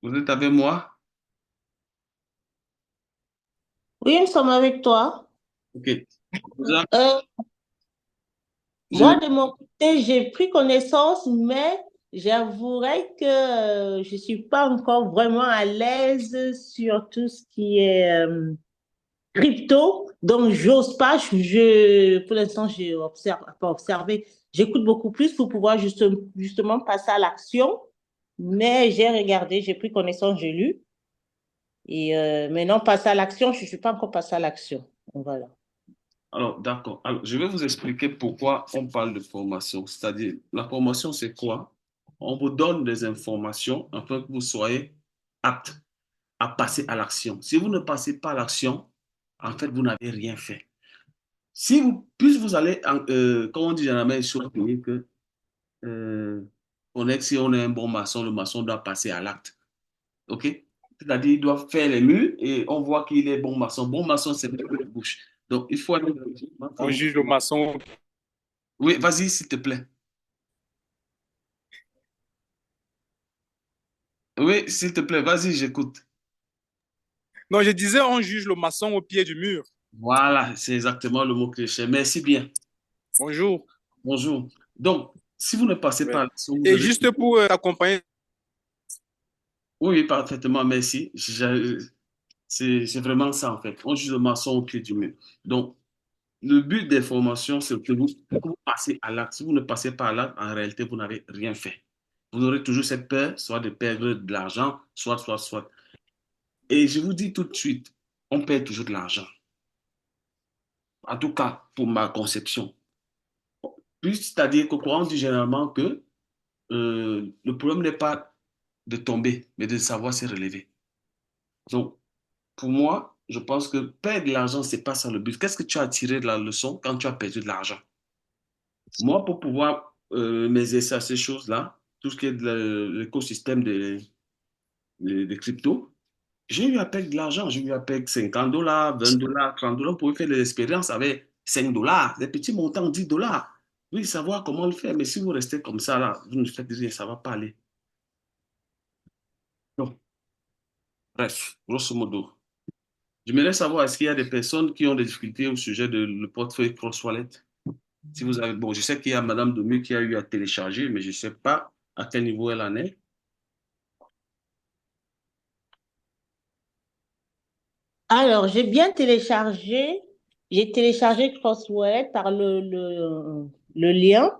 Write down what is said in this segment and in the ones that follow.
Vous êtes avec moi? Oui, nous sommes avec toi. OK. Vous avez- Euh, je- Moi, de mon côté, j'ai pris connaissance, mais j'avouerai que je ne suis pas encore vraiment à l'aise sur tout ce qui est crypto. Donc, j'ose pas. Pour l'instant, je observe, pas observé. J'écoute beaucoup plus pour pouvoir justement passer à l'action. Mais j'ai regardé, j'ai pris connaissance, j'ai lu. Et maintenant, passer à l'action, je ne suis pas encore passée à l'action. Voilà. Alors, d'accord. Alors, je vais vous expliquer pourquoi on parle de formation. C'est-à-dire, la formation, c'est quoi? On vous donne des informations afin que vous soyez apte à passer à l'action. Si vous ne passez pas à l'action, en fait, vous n'avez rien fait. Si vous, plus vous allez, comme on dit généralement, surveiller que euh, on est, si on est un bon maçon, le maçon doit passer à l'acte. OK? C'est-à-dire, il doit faire les murs et on voit qu'il est bon maçon. Bon maçon, c'est le de bouche. Donc, il faut aller. On juge le maçon. Oui, vas-y, s'il te plaît. Oui, s'il te plaît, vas-y, j'écoute. Non, je disais, on juge le maçon au pied du mur. Voilà, c'est exactement le mot que je cherche. Merci bien. Bonjour. Bonjour. Donc, si vous ne passez pas Ouais. à l'action, vous Et allez. juste pour t'accompagner, Oui, oui, parfaitement, merci. C'est vraiment ça, en fait. On juge le maçon au pied du mur. Donc, le but des formations, c'est que vous passez à l'acte. Si vous ne passez pas à l'acte, en réalité, vous n'avez rien fait. Vous aurez toujours cette peur, soit de perdre de l'argent, soit. Et je vous dis tout de suite, on perd toujours de l'argent. En tout cas, pour ma conception. Puis, c'est-à-dire que quoi, on dit généralement que le problème n'est pas de tomber, mais de savoir se relever. Donc, pour moi, je pense que perdre de l'argent, c'est pas ça le but. Qu'est-ce que tu as tiré de la leçon quand tu as perdu de l'argent? Moi, pour pouvoir m'exercer à ces choses-là, tout ce qui est de l'écosystème des cryptos, j'ai eu à perdre de l'argent. J'ai eu à perdre $50, $20, $30. Vous pouvez faire des expériences avec $5, des petits montants, $10. Oui, savoir comment le faire. Mais si vous restez comme ça, là, vous ne faites rien, ça ne va pas aller. Donc, bref, grosso modo. J'aimerais savoir, est-ce qu'il y a des personnes qui ont des difficultés au sujet de le portefeuille Cross-Wallet? Si vous avez, bon, je sais qu'il y a Madame Domu qui a eu à télécharger, mais je ne sais pas à quel niveau elle en est. Alors, j'ai bien téléchargé. J'ai téléchargé Crosswallet par le lien.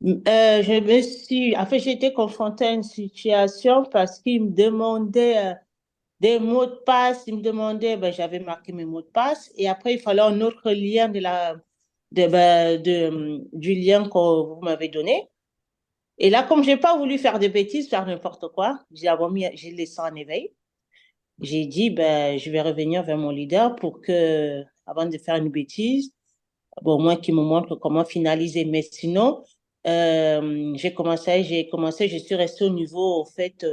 En fait, j'ai été confrontée à une situation parce qu'il me demandait des mots de passe. Il me demandait, ben, j'avais marqué mes mots de passe. Et après, il fallait un autre lien du lien que vous m'avez donné. Et là, comme j'ai pas voulu faire de bêtises, faire n'importe quoi, j'ai laissé en éveil. J'ai dit, ben, je vais revenir vers mon leader pour que, avant de faire une bêtise, bon, au moins qu'il me montre comment finaliser. Mais sinon, je suis restée au niveau, au fait,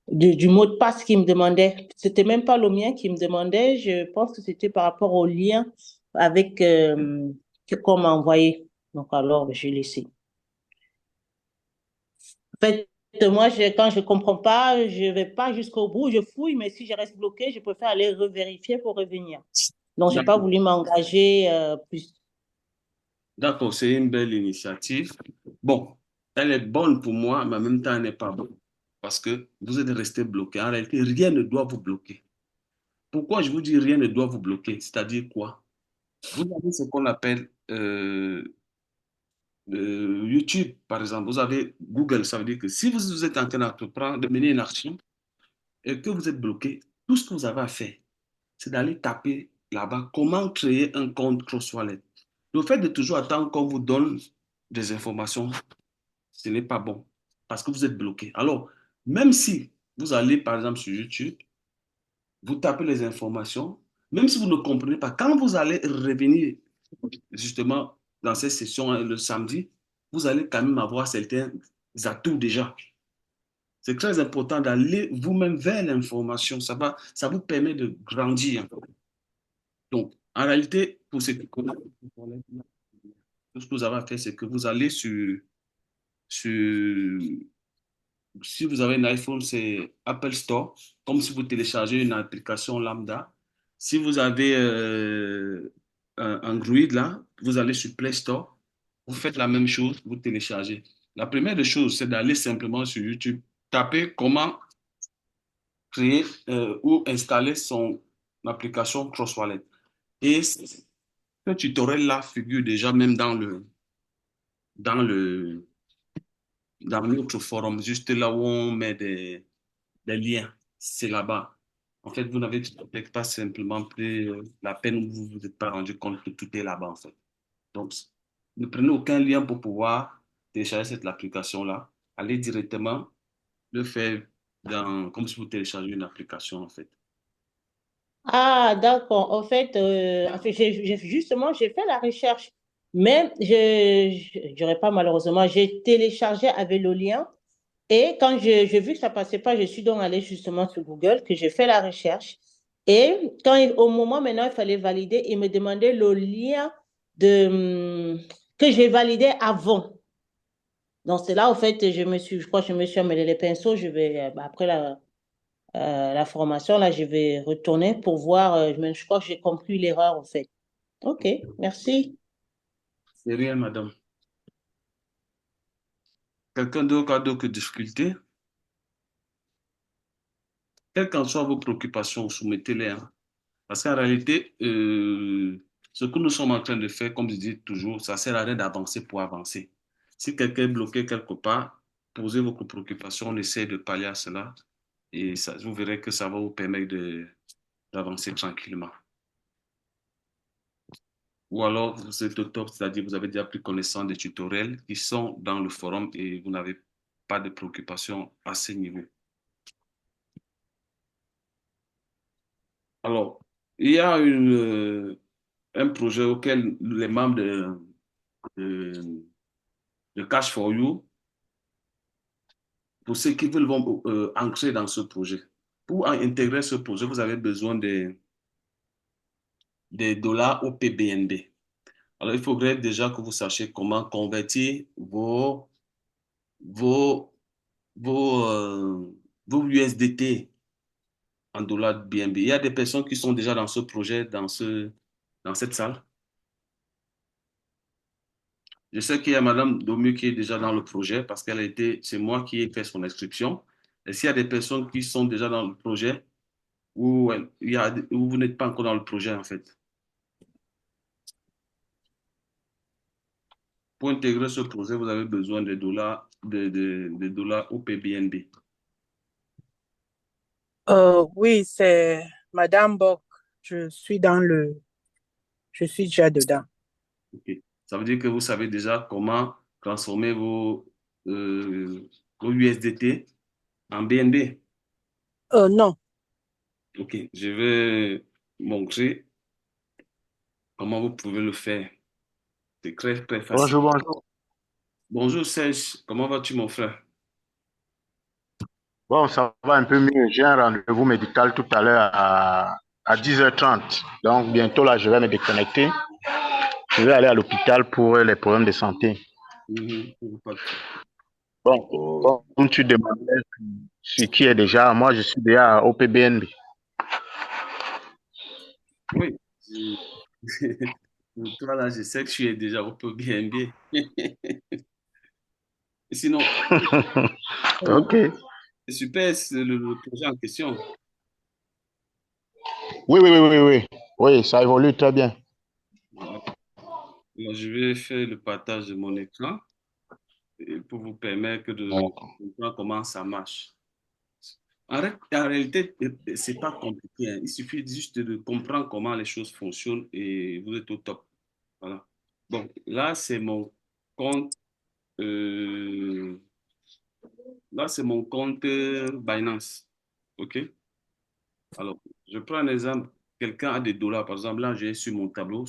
du mot de passe qu'il me demandait. C'était même pas le mien qui me demandait. Je pense que c'était par rapport au lien avec, qu'on m'a envoyé. Donc, alors, j'ai laissé. En fait, moi, quand je ne comprends pas, je ne vais pas jusqu'au bout, je fouille, mais si je reste bloqué, je préfère aller revérifier pour revenir. Donc, je n'ai pas D'accord. voulu m'engager plus. D'accord, c'est une belle initiative. Bon, elle est bonne pour moi, mais en même temps, elle n'est pas bonne. Parce que vous êtes resté bloqué. En réalité, rien ne doit vous bloquer. Pourquoi je vous dis rien ne doit vous bloquer? C'est-à-dire quoi? Vous avez ce qu'on appelle YouTube, par exemple. Vous avez Google. Ça veut dire que si vous êtes en train d'entreprendre, de mener une action et que vous êtes bloqué, tout ce que vous avez à faire, c'est d'aller taper là-bas comment créer un compte CrossWallet. Le fait de toujours attendre qu'on vous donne des informations, ce n'est pas bon parce que vous êtes bloqué. Alors, même si vous allez par exemple sur YouTube, vous tapez les informations, même si vous ne comprenez pas, quand vous allez revenir justement dans cette session le samedi, vous allez quand même avoir certains atouts déjà. C'est très important d'aller vous-même vers l'information. Ça vous permet de grandir. Donc, en réalité, pour ce qui concerne tout ce que vous avez à faire, c'est que vous allez sur sur, si vous avez un iPhone, c'est Apple Store, comme si vous téléchargez une application lambda. Si vous avez un Android, là, vous allez sur Play Store, vous faites la même chose, vous téléchargez. La première des choses, c'est d'aller simplement sur YouTube, taper comment créer ou installer son application Cross Wallet. Et ce tutoriel-là figure déjà même dans le, dans notre forum, juste là où on met des liens. C'est là-bas. En fait, vous n'avez peut-être pas simplement pris la peine ou vous vous êtes pas rendu compte que tout est là-bas, en fait. Donc, ne prenez aucun lien pour pouvoir télécharger cette application-là. Allez directement le faire comme si vous téléchargez une application, en fait. Ah, d'accord. En fait, justement, j'ai fait la recherche, mais je dirais pas malheureusement, j'ai téléchargé avec le lien et quand j'ai vu que ça passait pas, je suis donc allée justement sur Google, que j'ai fait la recherche et au moment maintenant, il fallait valider, il me demandait le lien que j'ai validé avant. Donc c'est là, au fait, je crois que je me suis emmêlé les pinceaux. Après la formation, là, je vais retourner pour voir. Je crois que j'ai compris l'erreur, en fait. OK, merci. C'est rien, madame. Quelqu'un d'autre a d'autres difficultés? Quelles qu'en soient vos préoccupations, soumettez-les, hein. Parce qu'en réalité, ce que nous sommes en train de faire, comme je dis toujours, ça sert à rien d'avancer pour avancer. Si quelqu'un est bloqué quelque part, posez vos préoccupations, on essaie de pallier à cela et ça, vous verrez que ça va vous permettre d'avancer tranquillement. Ou alors, vous êtes au top, c'est-à-dire vous avez déjà pris connaissance des tutoriels qui sont dans le forum et vous n'avez pas de préoccupations à ce niveau. Alors, il y a un projet auquel les membres de, de Cash for You, pour ceux qui veulent vont, ancrer dans ce projet. Pour intégrer ce projet, vous avez besoin des dollars au PBNB. Alors, il faudrait déjà que vous sachiez comment convertir vos, vos, vos USDT en dollars BNB. Il y a des personnes qui sont déjà dans ce projet, dans cette salle. Je sais qu'il y a Madame Domu qui est déjà dans le projet parce c'est moi qui ai fait son inscription. Et s'il y a des personnes qui sont déjà dans le projet ou vous n'êtes pas encore dans le projet, en fait, pour intégrer ce projet, vous avez besoin de dollars, de dollars au PBNB. Oui, c'est Madame Bock. Je suis je suis déjà dedans. Ok. Ça veut dire que vous savez déjà comment transformer vos USDT en BNB. Non. Ok, je vais montrer comment vous pouvez le faire. C'est très, très facile. Bonjour, bonjour. Bonjour Serge, comment vas-tu mon frère? Bon, ça va un peu mieux. J'ai un rendez-vous médical tout à l'heure à 10h30. Donc, bientôt, là, je vais me déconnecter. Je vais aller à l'hôpital pour les problèmes de santé. Mhm. Bon, comme tu demandais sur qui est déjà, moi, je suis déjà au PBNB. Oui, pour toi là, je sais que tu es déjà au peu bien, bien. Sinon, OK. c'est super, c'est le projet en question. Oui, oui, oui, oui, oui. Oui, ça évolue très bien. Voilà. Alors, je vais faire le partage de mon écran pour vous permettre de D'accord. comprendre comment ça marche. En réalité, c'est pas compliqué, hein. Il suffit juste de comprendre comment les choses fonctionnent et vous êtes au top. Voilà. Bon, là, compte. euh, Là, c'est mon compte Binance. OK? Alors, je prends un exemple. Quelqu'un a des dollars. Par exemple, là, j'ai sur mon tableau,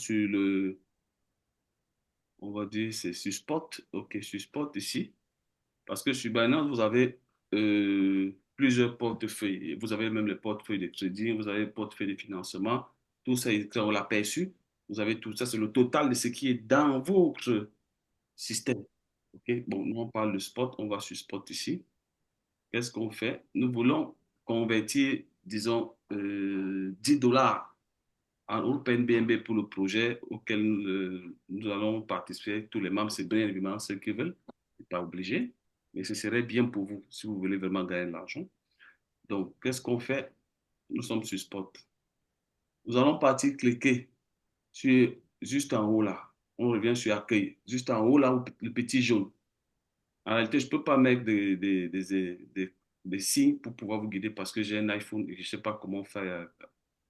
on va dire, c'est sur Spot. OK, sur Spot ici. Parce que sur Binance, vous avez plusieurs portefeuilles. Vous avez même le portefeuille de crédit, vous avez le portefeuille de financement. Tout ça, on l'a perçu. Vous avez tout ça, c'est le total de ce qui est dans votre système. OK? Bon, nous, on parle de spot, on va sur spot ici. Qu'est-ce qu'on fait? Nous voulons convertir, disons, 10 dollars en OpenBNB pour le projet auquel nous allons participer, tous les membres, c'est bien évidemment ceux qui veulent, c'est pas obligé, mais ce serait bien pour vous si vous voulez vraiment gagner de l'argent. Donc, qu'est-ce qu'on fait? Nous sommes sur Spot. Nous allons partir cliquer sur juste en haut là. On revient sur Accueil. Juste en haut là, le petit jaune. En réalité, je ne peux pas mettre des signes pour pouvoir vous guider parce que j'ai un iPhone et je ne sais pas comment faire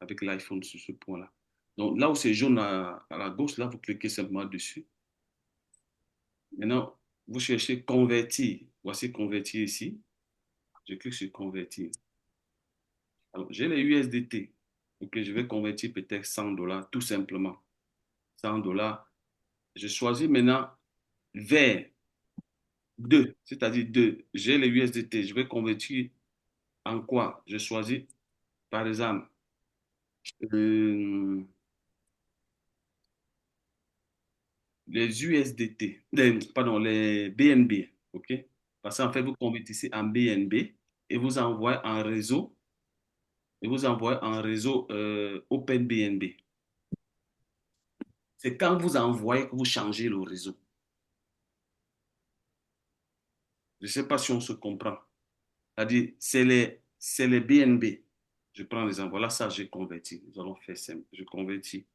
avec l'iPhone sur ce point-là. Donc là où c'est jaune à la gauche, là, vous cliquez simplement dessus. Maintenant, vous cherchez convertir. Voici convertir ici. Je clique sur convertir. Alors, j'ai les USDT. Ok, je vais convertir peut-être 100 dollars, tout simplement. 100 dollars. Je choisis maintenant vers 2, c'est-à-dire 2. J'ai les USDT. Je vais convertir en quoi? Je choisis, par exemple, euh, les USDT, pardon, les BNB, OK? Parce qu'en fait, vous convertissez en BNB et vous envoyez en réseau, OpenBNB. C'est quand vous envoyez que vous changez le réseau. Je ne sais pas si on se comprend. C'est-à-dire, c'est les BNB. Je prends les envois. Là, ça, j'ai converti. Nous allons faire simple. Je convertis.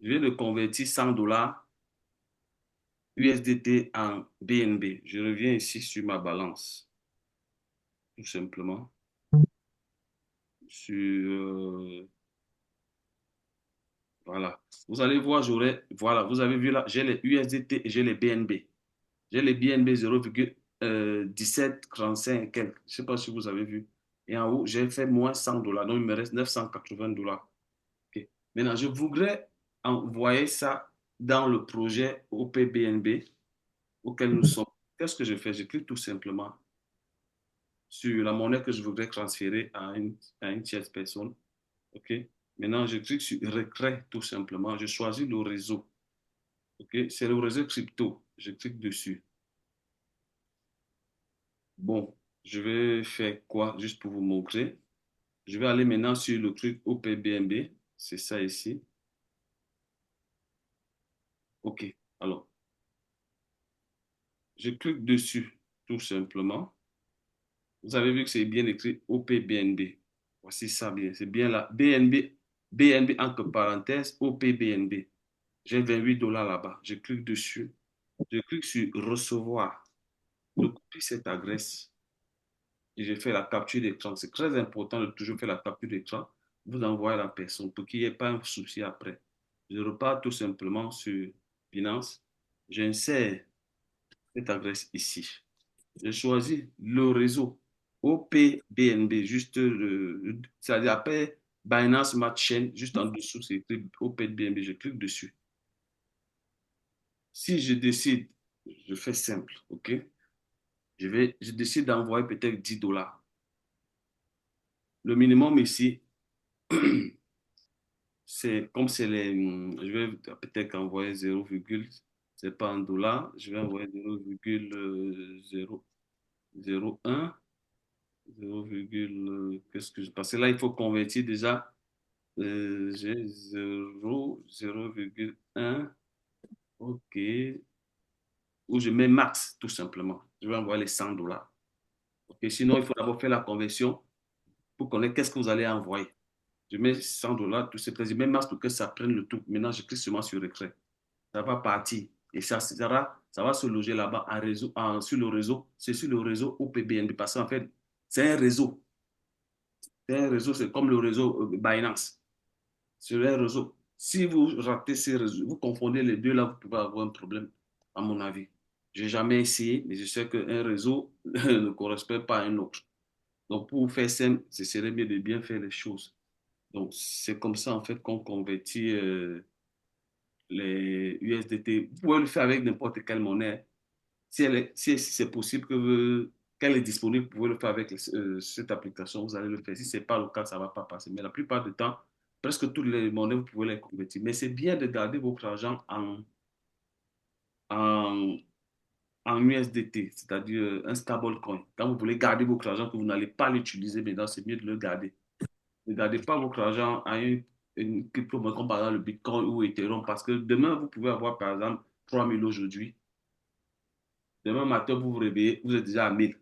Je viens de convertir 100 dollars USDT en BNB. Je reviens ici sur ma balance. Tout simplement. Voilà. Vous allez voir, voilà, vous avez vu là, j'ai les USDT et j'ai les BNB. J'ai les BNB 0,1735 quelques. Je ne sais pas si vous avez vu. Et en haut, j'ai fait moins 100 dollars. Donc, il me reste 980 dollars. OK. Maintenant, je voudrais envoyer ça dans le projet OPBNB auquel nous sommes. Qu'est-ce que je fais? Je clique tout simplement sur la monnaie que je voudrais transférer à une tierce personne. OK? Maintenant, je clique sur retrait tout simplement. Je choisis le réseau. OK? C'est le réseau crypto. Je clique dessus. Bon, je vais faire quoi? Juste pour vous montrer. Je vais aller maintenant sur le truc OPBNB. C'est ça ici. OK. Alors, je clique dessus tout simplement. Vous avez vu que c'est bien écrit OPBNB. Voici ça bien. C'est bien là. BNB entre parenthèses, OPBNB. J'ai 28 dollars là-bas. Je clique dessus. Je clique sur recevoir. Je copie cette adresse et je fais la capture d'écran. C'est très important de toujours faire la capture d'écran. Vous envoyez à la personne pour qu'il n'y ait pas un souci après. Je repars tout simplement sur Binance. J'insère cette adresse ici. Je choisis le réseau OPBNB, juste c'est-à-dire après Binance Smart Chain, juste en dessous, c'est écrit OPBNB. Je clique dessus. Si je décide, je fais simple, OK? Je décide d'envoyer peut-être 10 dollars. Le minimum ici, c'est comme c'est les. Je vais peut-être envoyer 0, c'est pas en dollars, je vais envoyer 0,001, 0, qu'est-ce que je. Parce que là, il faut convertir déjà. J'ai 0,1, OK. Ou je mets max, tout simplement. Je vais envoyer les 100 dollars. OK. Sinon, il faut d'abord faire la conversion pour connaître qu'est-ce que vous allez envoyer. Je mets 100 dollars, tout c'est je mets max pour que ça prenne le tout. Maintenant, je clique seulement sur retrait. Ça va partir. Et ça va se loger là-bas sur le réseau. C'est sur le réseau OPBNB parce qu'en fait, c'est un réseau. C'est un réseau, c'est comme le réseau Binance. C'est un réseau. Si vous ratez ces réseaux, vous confondez les deux, là, vous pouvez avoir un problème, à mon avis. Je n'ai jamais essayé, mais je sais qu'un réseau ne correspond pas à un autre. Donc, pour faire simple, ce serait mieux de bien faire les choses. Donc, c'est comme ça, en fait, qu'on convertit les USDT. Vous pouvez le faire avec n'importe quelle monnaie. Si c'est possible qu'elle est disponible, vous pouvez le faire avec cette application, vous allez le faire. Si ce n'est pas le cas, ça ne va pas passer. Mais la plupart du temps, presque toutes les monnaies, vous pouvez les convertir. Mais c'est bien de garder votre argent en, en USDT, c'est-à-dire un stablecoin. Quand vous voulez garder votre argent, que vous n'allez pas l'utiliser maintenant, c'est mieux de le garder. Ne gardez pas votre argent à une crypto-monnaie comme par exemple le Bitcoin ou Ethereum parce que demain, vous pouvez avoir par exemple 3 000 aujourd'hui. Demain matin, vous vous réveillez, vous êtes déjà à 1 000.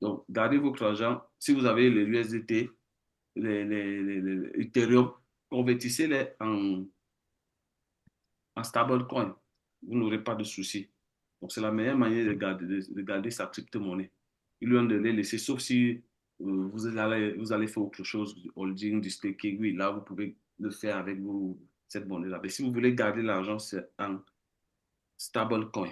Donc, gardez votre argent. Si vous avez les USDT, les Ethereum, convertissez-les en stablecoin. Vous n'aurez pas de soucis. Donc, c'est la meilleure manière de garder sa crypto-monnaie. Ils lui ont de les laisser, sauf si vous allez faire autre chose, du holding, du staking. Oui, là, vous pouvez le faire avec cette monnaie-là. Mais si vous voulez garder l'argent, c'est un stablecoin.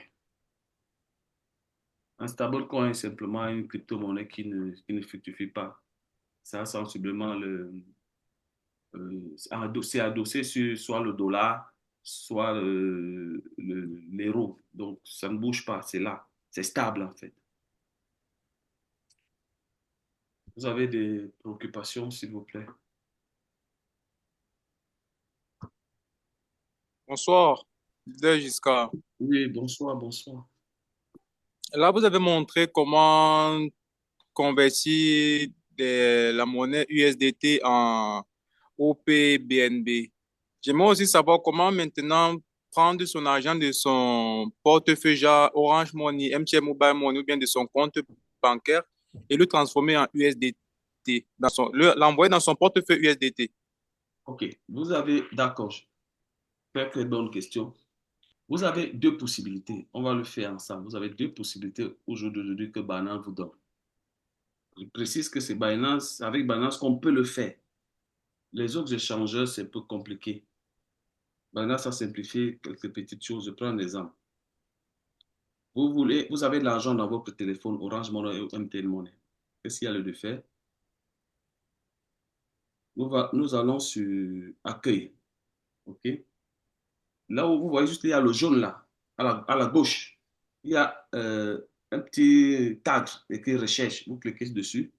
Un stablecoin est simplement une crypto-monnaie qui ne fructifie pas. Ça, sensiblement, c'est adossé sur soit le dollar, soit l'euro. Donc, ça ne bouge pas, c'est là. C'est stable, en fait. Vous avez des préoccupations, s'il vous plaît? Bonsoir, Giscard. Oui, bonsoir, bonsoir. Là, vous avez montré comment convertir la monnaie USDT en OPBNB. J'aimerais aussi savoir comment maintenant prendre son argent de son portefeuille genre Orange Money, MTN Mobile Money ou bien de son compte bancaire et le transformer en USDT, l'envoyer dans son portefeuille USDT. OK, d'accord, très très bonne question. Vous avez deux possibilités. On va le faire ensemble. Vous avez deux possibilités au jour d'aujourd'hui que Binance vous donne. Je précise que c'est avec Binance qu'on peut le faire. Les autres échangeurs, c'est un peu compliqué. Binance a simplifié quelques petites choses. Je prends un exemple. Vous avez de l'argent dans votre téléphone Orange Money ou MTN Money. Qu'est-ce qu'il y a lieu de faire? Nous allons sur Accueil. OK? Là où vous voyez juste, il y a le jaune là, à la gauche. Il y a un petit tag écrit Recherche. Vous cliquez dessus.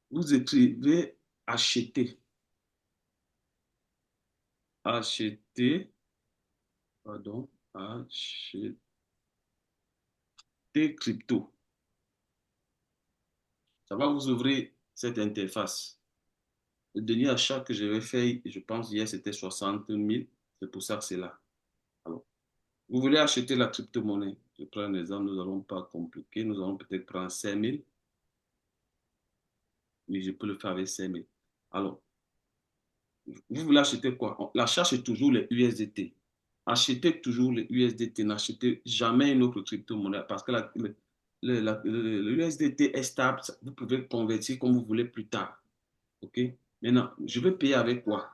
Vous écrivez acheter. Acheter. Pardon. Acheter crypto. Ça va vous ouvrir cette interface. Le dernier achat que j'avais fait, je pense hier, c'était 60 000. C'est pour ça que c'est là. Alors, vous voulez acheter la crypto-monnaie. Je prends un exemple, nous n'allons pas compliquer. Nous allons peut-être prendre 5 000. Mais je peux le faire avec 5 000. Alors, vous voulez acheter quoi? L'achat, c'est toujours les USDT. Achetez toujours les USDT. N'achetez jamais une autre crypto-monnaie parce que le USDT est stable. Vous pouvez convertir comme vous voulez plus tard. OK? Maintenant, je vais payer avec quoi?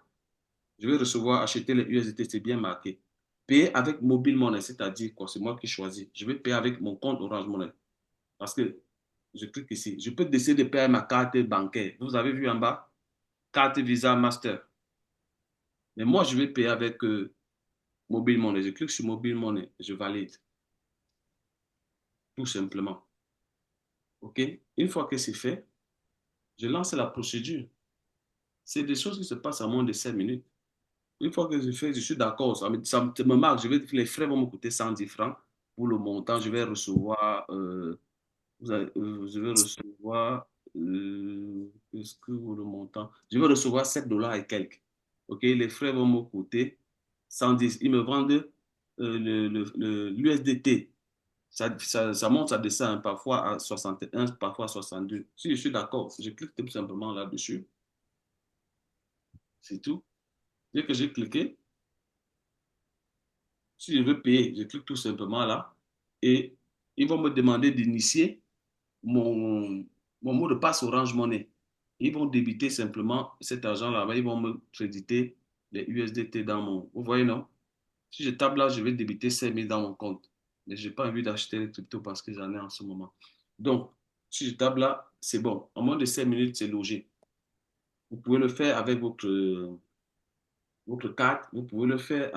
Je vais recevoir, acheter les USDT, c'est bien marqué. Payer avec mobile money, c'est-à-dire quoi? C'est moi qui choisis. Je vais payer avec mon compte Orange Money. Parce que je clique ici. Je peux décider de payer avec ma carte bancaire. Vous avez vu en bas? Carte Visa Master. Mais moi, je vais payer avec mobile money. Je clique sur mobile money. Je valide. Tout simplement. OK? Une fois que c'est fait, je lance la procédure. C'est des choses qui se passent en moins de 5 minutes. Une fois que je fais, je suis d'accord, ça me marque. Les frais vont me coûter 110 francs pour le montant. Je vais recevoir, qu'est-ce que pour le montant? Je vais recevoir 7 dollars et quelques. OK, les frais vont me coûter 110. Ils me vendent l'USDT. Ça monte, ça descend hein, parfois à 61, parfois à 62. Si je suis d'accord, je clique tout simplement là-dessus. C'est tout. Dès que j'ai cliqué, si je veux payer, je clique tout simplement là et ils vont me demander d'initier mon mot de passe Orange Money. Ils vont débiter simplement cet argent là-bas. Ils vont me créditer les USDT dans mon. Vous voyez, non? Si je tape là, je vais débiter 5 000 dans mon compte. Mais je n'ai pas envie d'acheter les cryptos parce que j'en ai en ce moment. Donc, si je tape là, c'est bon. En moins de 5 minutes, c'est logé. Vous pouvez le faire avec votre carte. Vous pouvez le faire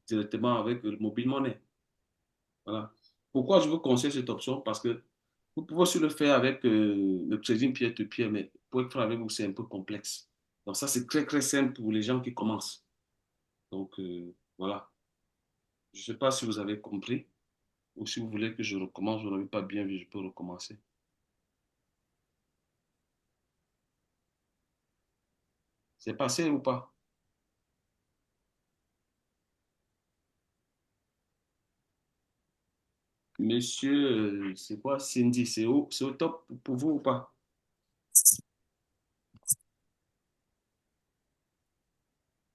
directement avec le mobile money. Voilà. Pourquoi je vous conseille cette option? Parce que vous pouvez aussi le faire avec le trading peer-to-peer, mais pour le faire avec vous, c'est un peu complexe. Donc ça, c'est très, très simple pour les gens qui commencent. Donc, voilà. Je ne sais pas si vous avez compris ou si vous voulez que je recommence. Vous n'avez pas bien vu, je peux recommencer. C'est passé ou pas? Monsieur, c'est quoi, Cindy? C'est au top pour vous ou pas?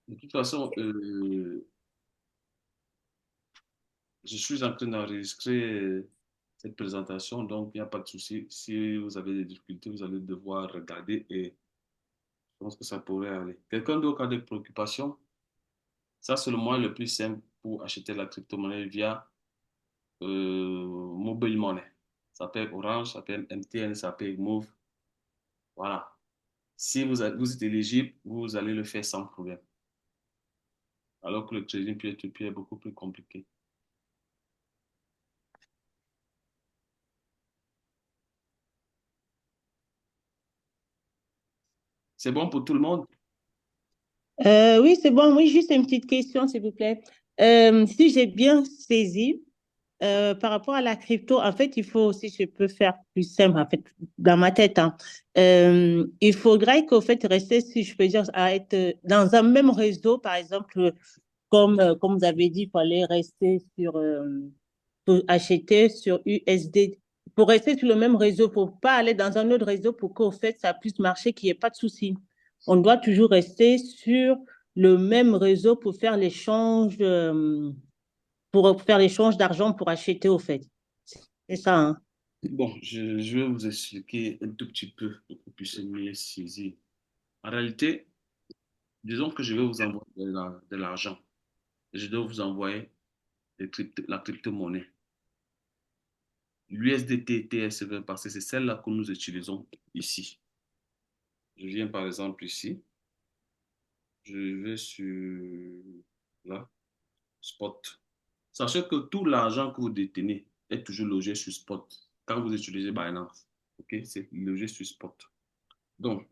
De toute façon, je suis en train d'enregistrer cette présentation, donc il n'y a pas de souci. Si vous avez des difficultés, vous allez devoir regarder et je pense que ça pourrait aller. Quelqu'un d'autre a des préoccupations? Ça, c'est le moyen le plus simple pour acheter la crypto-monnaie via mobile money. Ça peut être Orange, ça peut être MTN, ça peut être Move. Voilà. Si vous êtes éligible, vous allez le faire sans problème. Alors que le trading peer-to-peer est beaucoup plus compliqué. C'est bon pour tout le monde? Oui, c'est bon. Oui, juste une petite question, s'il vous plaît. Si j'ai bien saisi, par rapport à la crypto, en fait, il faut, si je peux faire plus simple, en fait, dans ma tête, hein, il faudrait qu'au fait, rester, si je peux dire, à être dans un même réseau, par exemple, comme vous avez dit, il fallait rester sur, pour acheter sur USD, pour rester sur le même réseau, pour pas aller dans un autre réseau pour qu'au fait, ça puisse marcher, qu'il n'y ait pas de souci. On doit toujours rester sur le même réseau pour faire l'échange d'argent pour acheter au fait. C'est ça, hein? Bon, je vais vous expliquer un tout petit peu pour que vous puissiez mieux saisir. En réalité, disons que je vais vous envoyer de l'argent. Je dois vous envoyer la crypto-monnaie. L'USDT TS20 parce que c'est celle-là que nous utilisons ici. Je viens par exemple ici. Je vais sur là, Spot. Sachez que tout l'argent que vous détenez est toujours logé sur Spot quand vous utilisez Binance. OK? C'est logé sur Spot. Donc,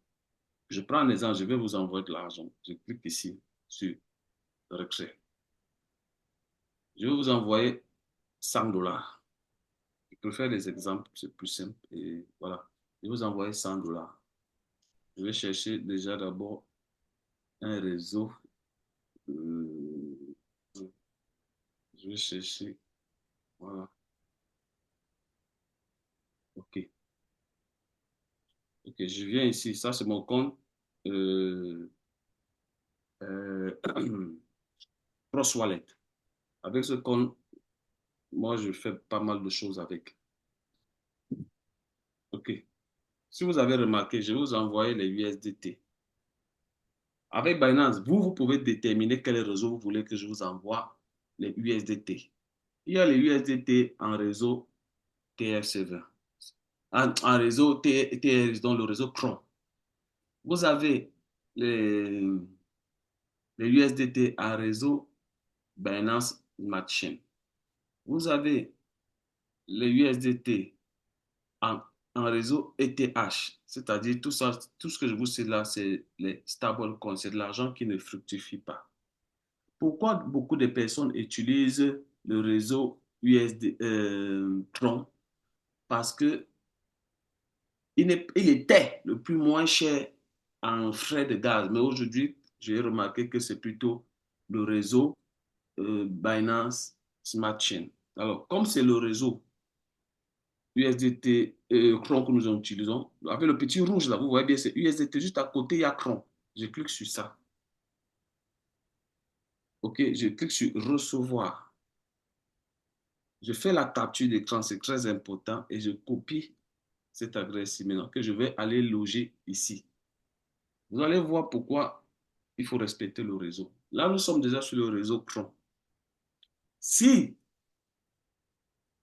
je prends un exemple, je vais vous envoyer de l'argent. Je clique ici sur retrait. Je vais vous envoyer 100 dollars. Je peux faire des exemples, c'est plus simple. Et voilà. Je vais vous envoyer 100 dollars. Je vais chercher déjà d'abord un réseau. Euh, je vais chercher. Voilà. OK. OK, je viens ici. Ça, c'est mon compte. Euh, euh, Cross Wallet. Avec ce compte, moi, je fais pas mal de choses avec. OK. Si vous avez remarqué, je vais vous envoyer les USDT. Avec Binance, vous pouvez déterminer quel réseau vous voulez que je vous envoie les USDT. Il y a les USDT en réseau TF7, en réseau TR, dans le réseau Chrome. Vous avez les, les USDT en réseau Binance Smart Chain. Vous avez les USDT en réseau ETH, c'est-à-dire tout ça, tout ce que je vous cite là, c'est les stablecoins, c'est de l'argent qui ne fructifie pas. Pourquoi beaucoup de personnes utilisent le réseau USD, Tron? Parce que il était le plus moins cher en frais de gaz, mais aujourd'hui, j'ai remarqué que c'est plutôt le réseau Binance Smart Chain. Alors, comme c'est le réseau USDT Cron que nous utilisons, avec le petit rouge là, vous voyez bien, c'est USDT, juste à côté, il y a Cron. Je clique sur ça. OK, je clique sur recevoir. Je fais la capture d'écran, c'est très important, et je copie cette adresse maintenant que je vais aller loger ici. Vous allez voir pourquoi il faut respecter le réseau. Là, nous sommes déjà sur le réseau Chrome. Si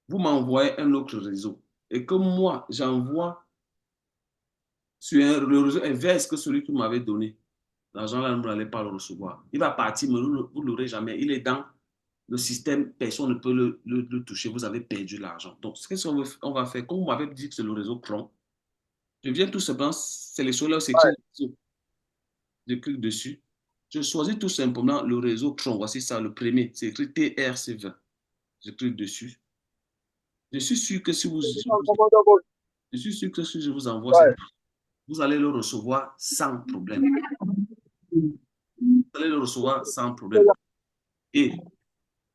vous m'envoyez un autre réseau et que moi, j'envoie sur le réseau inverse que celui que vous m'avez donné, l'argent là, vous n'allez pas le recevoir. Il va partir, mais vous ne l'aurez jamais. Il est dans le système, personne ne peut le toucher. Vous avez perdu l'argent. Donc, qu'est-ce qu'on va faire? Comme vous m'avez dit que c'est le réseau Chrome, je viens tout simplement sélectionner là où c'est écrit réseau. Je clique dessus. Je choisis tout simplement le réseau Tron. Voici ça, le premier. C'est écrit TRC20. Je clique dessus. Je suis sûr que si je suis sûr que si je vous envoie, vous allez le recevoir sans problème. Vous allez le recevoir sans problème. Et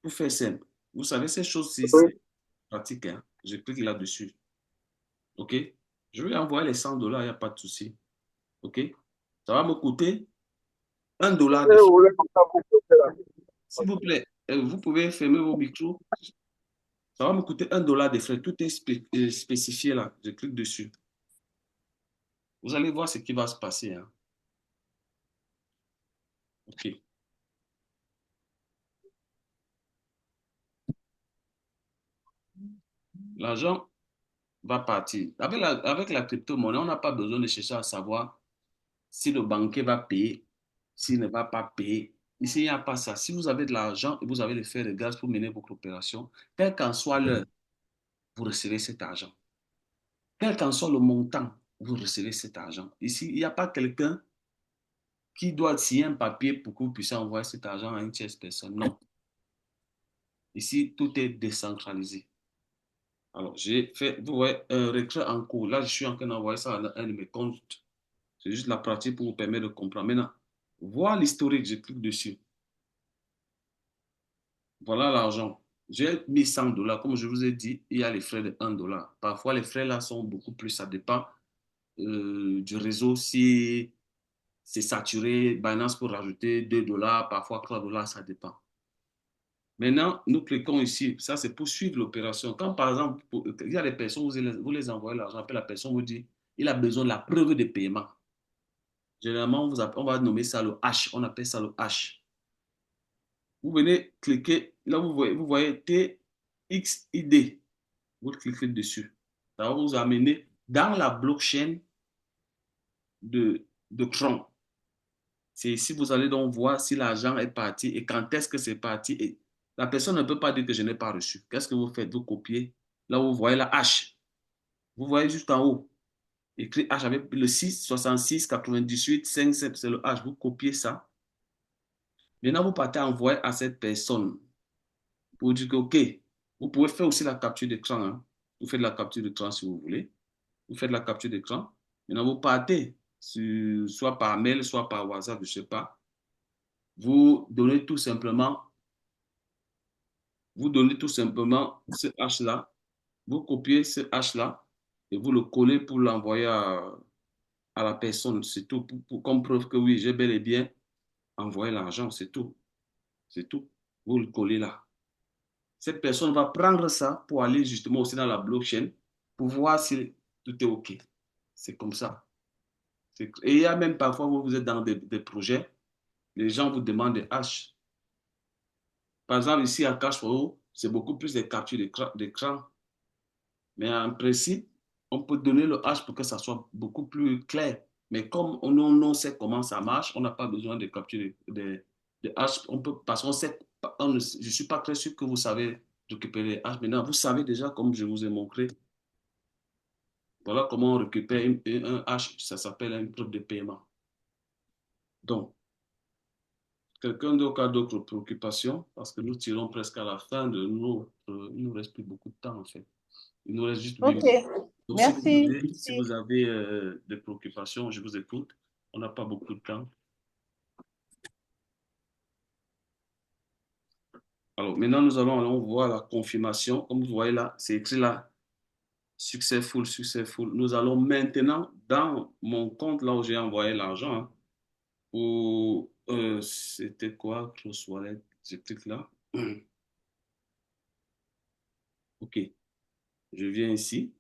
pour faire simple, vous savez, ces choses-ci, c'est pratique. Hein? Je clique là-dessus. OK? Je vais envoyer les $100, il n'y a pas de souci. OK? Ça va me coûter $1 de frais. S'il vous plaît, vous pouvez fermer vos micros. Ça va me coûter $1 de frais. Tout est spécifié là. Je clique dessus. Vous allez voir ce qui va se passer. Hein. OK. L'argent va partir. Avec la crypto-monnaie, on n'a pas besoin de chercher à savoir si le banquier va payer, s'il ne va pas payer. Ici, il n'y a pas ça. Si vous avez de l'argent et vous avez les frais de gaz pour mener votre opération, quel qu'en soit l'heure, vous recevez cet argent. Quel qu'en soit le montant, vous recevez cet argent. Ici, il n'y a pas quelqu'un qui doit signer un papier pour que vous puissiez envoyer cet argent à une tierce personne. Non. Ici, tout est décentralisé. Alors, j'ai fait, vous voyez, un retrait en cours. Là, je suis en train d'envoyer ça à un de mes comptes. C'est juste la pratique pour vous permettre de comprendre. Maintenant, voir l'historique, je clique dessus. Voilà l'argent. J'ai mis $100. Comme je vous ai dit, il y a les frais de $1. Parfois, les frais là sont beaucoup plus. Ça dépend du réseau. Si c'est saturé, Binance peut rajouter $2, parfois $3, ça dépend. Maintenant, nous cliquons ici. Ça, c'est pour suivre l'opération. Quand, par exemple, il y a des personnes, vous les envoyez l'argent, après la personne vous dit, il a besoin de la preuve de paiement. Généralement, on va nommer ça le H. On appelle ça le H. Vous venez cliquer, là, vous voyez TXID. Vous cliquez dessus. Ça va vous amener dans la blockchain de Tron. C'est ici, vous allez donc voir si l'argent est parti et quand est-ce que c'est parti. Et la personne ne peut pas dire que je n'ai pas reçu. Qu'est-ce que vous faites? Vous copiez. Là où vous voyez la H. Vous voyez juste en haut. Écrit H avec le 6, 66, 98, 57, c'est le H. Vous copiez ça. Maintenant, vous partez envoyer à cette personne pour dire que, OK, vous pouvez faire aussi la capture d'écran. Hein. Vous faites la capture d'écran si vous voulez. Vous faites la capture d'écran. Maintenant, vous partez, soit par mail, soit par WhatsApp, je ne sais pas. Vous donnez tout simplement ce H-là, vous copiez ce H-là et vous le collez pour l'envoyer à la personne. C'est tout, comme preuve que oui, j'ai bel et bien envoyé l'argent, c'est tout. C'est tout. Vous le collez là. Cette personne va prendre ça pour aller justement aussi dans la blockchain pour voir si tout est OK. C'est comme ça. Et il y a même parfois où vous êtes dans des projets, les gens vous demandent des H. Par exemple, ici à Cashflow, c'est beaucoup plus des captures d'écran. Mais en principe, on peut donner le H pour que ça soit beaucoup plus clair. Mais comme on sait comment ça marche, on n'a pas besoin de capturer de H. On peut, parce qu'on sait, je ne suis pas très sûr que vous savez récupérer les H. Maintenant, vous savez déjà, comme je vous ai montré, voilà comment on récupère un H. Ça s'appelle une preuve de paiement. Donc, quelqu'un d'autre a d'autres préoccupations parce que nous tirons presque à la fin de notre. Il ne nous reste plus beaucoup de temps en fait. Il nous reste juste 8 OK, minutes. Donc, merci. si vous avez des préoccupations, je vous écoute. On n'a pas beaucoup de temps. Alors, maintenant, nous allons voir la confirmation. Comme vous voyez là, c'est écrit là, successful, successful. Nous allons maintenant, dans mon compte là où j'ai envoyé l'argent, hein, c'était quoi, Close Wallet? Je clique là. OK. Je viens ici.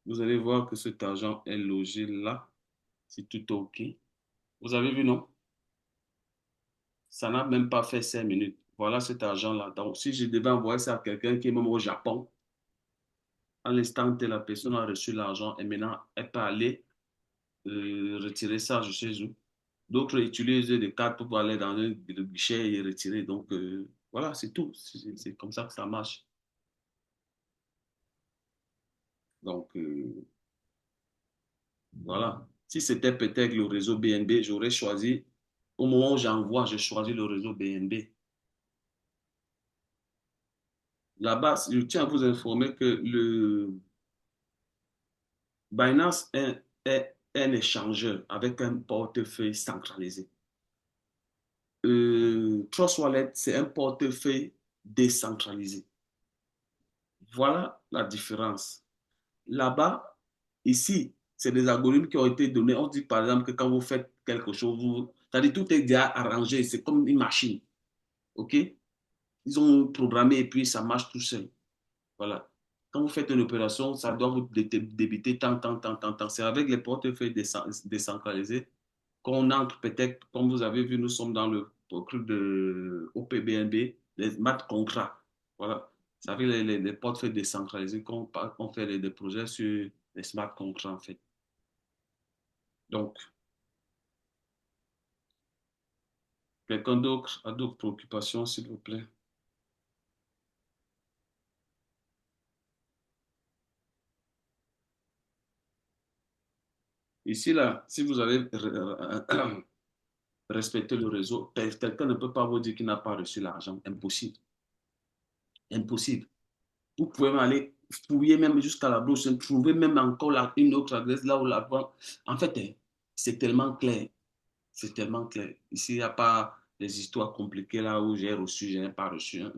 Vous allez voir que cet argent est logé là. C'est tout OK. Vous avez vu, non? Ça n'a même pas fait 5 minutes. Voilà cet argent-là. Donc, si je devais envoyer ça à quelqu'un qui est même au Japon, à l'instant T, la personne a reçu l'argent et maintenant, elle peut aller retirer ça de chez eux. D'autres utilisent des cartes pour aller dans le guichet et retirer. Donc, voilà, c'est tout. C'est comme ça que ça marche. Donc, voilà. Si c'était peut-être le réseau BNB, j'aurais choisi Au moment où j'envoie, j'ai choisi le réseau BNB. Là-bas, je tiens à vous informer que le Binance est un échangeur avec un portefeuille centralisé. Trust Wallet, c'est un portefeuille décentralisé. Voilà la différence. Là-bas, ici, c'est des algorithmes qui ont été donnés. On dit par exemple que quand vous faites quelque chose, c'est-à-dire tout est déjà arrangé, c'est comme une machine. OK? Ils ont programmé et puis ça marche tout seul. Voilà. Quand vous faites une opération, ça doit vous débiter tant, tant, tant, tant, tant. C'est avec les portefeuilles décentralisés qu'on entre peut-être, comme vous avez vu, nous sommes dans le truc de OPBNB, les smart contrats. Voilà. C'est avec les portefeuilles décentralisés qu'on fait des projets sur les smart contrats, en fait. Donc, quelqu'un d'autre a d'autres préoccupations, s'il vous plaît? Ici, là, si vous avez respecté le réseau, quelqu'un ne peut pas vous dire qu'il n'a pas reçu l'argent. Impossible. Impossible. Vous pouvez aller fouiller même jusqu'à la bouche, trouver même encore une autre adresse là où la banque. En fait, c'est tellement clair. C'est tellement clair. Ici, il n'y a pas des histoires compliquées là où j'ai reçu, je n'ai pas reçu. Hein.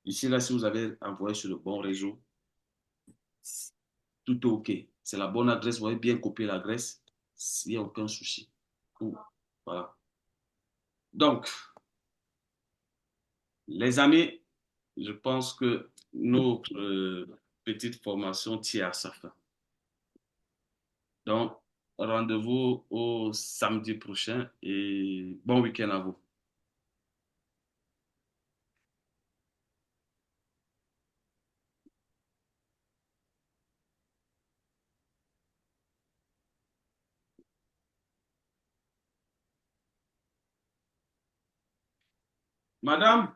Ici, là, si vous avez envoyé sur le bon réseau, tout est OK. C'est la bonne adresse, vous avez bien copié l'adresse, il n'y a aucun souci. Voilà. Donc, les amis, je pense que notre petite formation tire à sa fin. Donc, rendez-vous au samedi prochain et bon week-end à vous. Madame,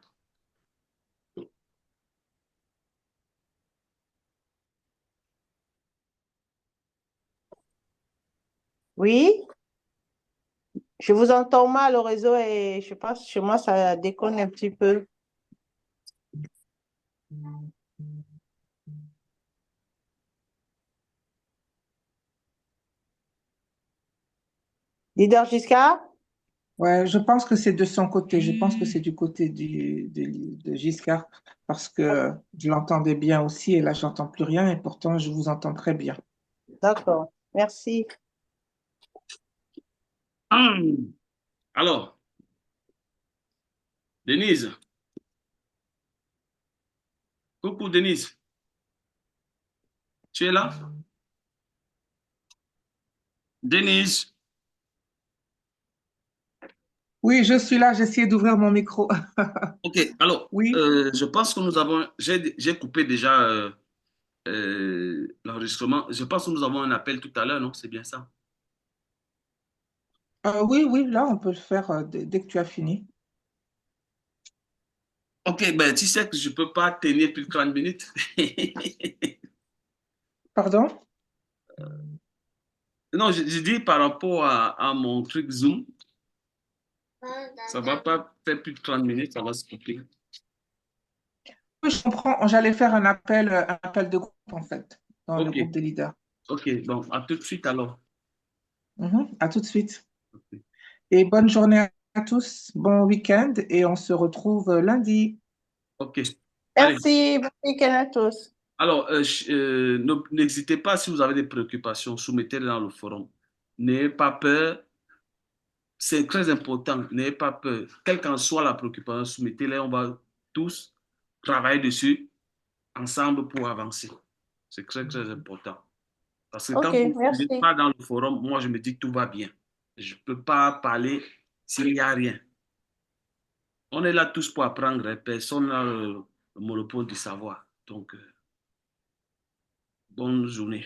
Oui, je vous entends mal, le réseau et je pense chez moi ça déconne un petit peu. Leader Giscard? Ouais, je pense que c'est de son côté. Je pense que c'est du côté de Giscard parce que je l'entendais bien aussi et là, j'entends plus rien et pourtant, je vous entends très bien. D'accord, merci. alors, Denise, coucou Denise, tu es là? Denise, Oui, je suis là. J'essayais d'ouvrir mon micro. ok, alors, Oui. je pense que nous avons, j'ai coupé déjà l'enregistrement. Je pense que nous avons un appel tout à l'heure, non? C'est bien ça? Oui, oui, là, on peut le faire dès que tu as fini. Ok, ben tu sais que je ne peux pas tenir plus de 30 minutes. Pardon? Non, je dis par rapport à mon truc Zoom, ça ne va pas faire plus de 30 minutes, ça va se couper. Oui, je comprends. J'allais faire un appel de groupe, en fait, dans le Ok, groupe des leaders. ok, donc à tout de suite alors. À tout de suite. Ok, Et bonne journée à tous. Bon week-end et on se retrouve lundi. ok. Allez, Merci, bon week-end à tous. alors, n'hésitez pas si vous avez des préoccupations, soumettez-les dans le forum. N'ayez pas peur, c'est très important, n'ayez pas peur. Quelle qu'en soit la préoccupation, soumettez-les, on va tous travailler dessus ensemble pour avancer. C'est très, très important. Parce que Ok, quand vous n'êtes merci. pas dans le forum, moi, je me dis que tout va bien. Je ne peux pas parler s'il n'y a rien. On est là tous pour apprendre. Hein. Personne n'a le monopole du savoir. Donc, bonne journée.